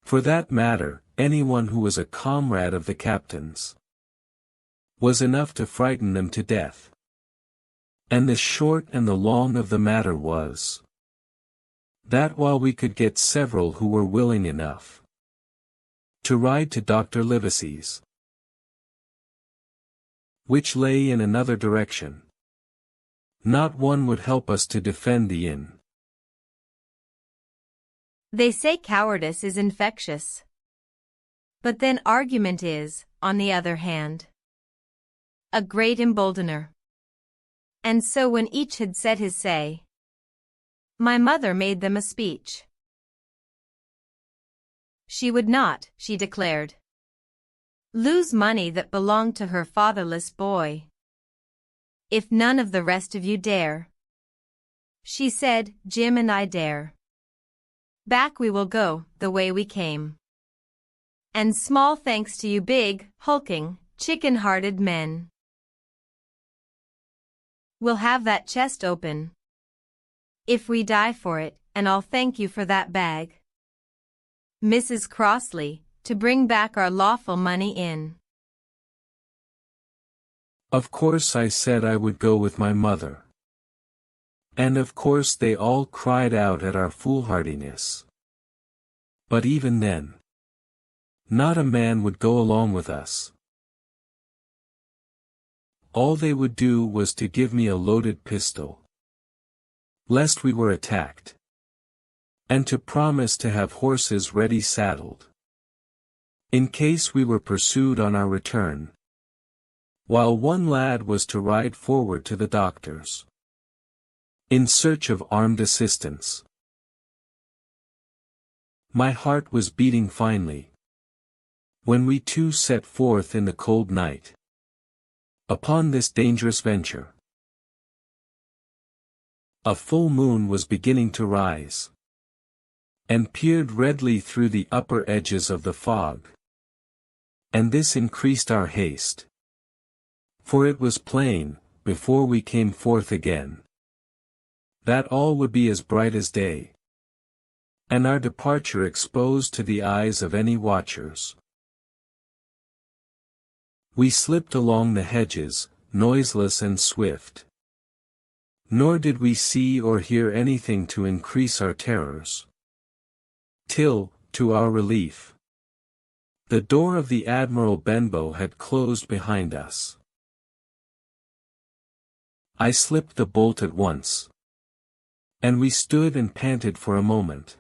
For that matter, anyone who was a comrade of the captain's was enough to frighten them to death. And the short and the long of the matter was that while we could get several who were willing enough to ride to Dr. Livesey's, which lay in another direction, not one would help us to defend the inn. They say cowardice is infectious. But then argument is, on the other hand, a great emboldener. And so when each had said his say, my mother made them a speech. She would not, she declared, lose money that belonged to her fatherless boy. If none of the rest of you dare, she said, Jim and I dare. Back we will go, the way we came. And small thanks to you big, hulking, chicken-hearted men. We'll have that chest open, if we die for it, and I'll thank you for that bag, Mrs. Crossley, to bring back our lawful money in. Of course I said I would go with my mother. And of course they all cried out at our foolhardiness. But even then, not a man would go along with us. All they would do was to give me a loaded pistol, lest we were attacked, and to promise to have horses ready saddled, in case we were pursued on our return, while one lad was to ride forward to the doctor's, in search of armed assistance. My heart was beating finely, when we two set forth in the cold night, upon this dangerous venture. A full moon was beginning to rise, and peered redly through the upper edges of the fog. And this increased our haste, for it was plain, before we came forth again, that all would be as bright as day, and our departure exposed to the eyes of any watchers. We slipped along the hedges, noiseless and swift. Nor did we see or hear anything to increase our terrors, till, to our relief, the door of the Admiral Benbow had closed behind us. I slipped the bolt at once, and we stood and panted for a moment,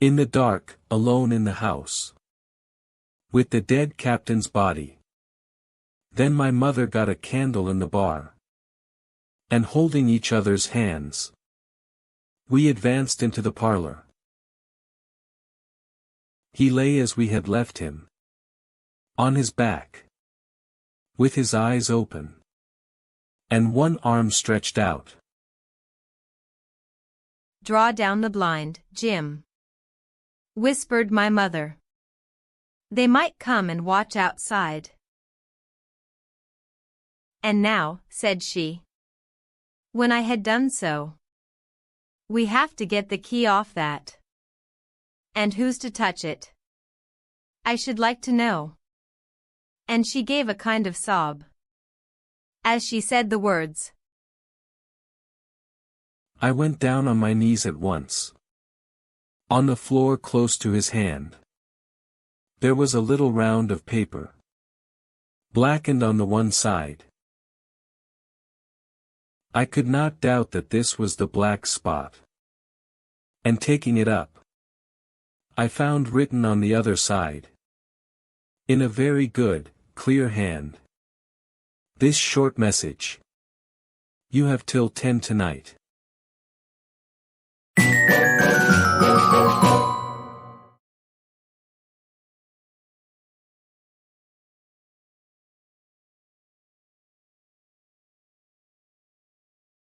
in the dark, alone in the house, with the dead captain's body. Then my mother got a candle in the bar, and holding each other's hands, we advanced into the parlor. He lay as we had left him, on his back, with his eyes open, and one arm stretched out. Draw down the blind, Jim, whispered my mother. They might come and watch outside. And now, said she, when I had done so, we have to get the key off that. And who's to touch it? I should like to know. And she gave a kind of sob, as she said the words. I went down on my knees at once. On the floor close to his hand, there was a little round of paper, blackened on the one side. I could not doubt that this was the black spot. And taking it up, I found written on the other side, in a very good, clear hand, this short message: you have till 10 tonight.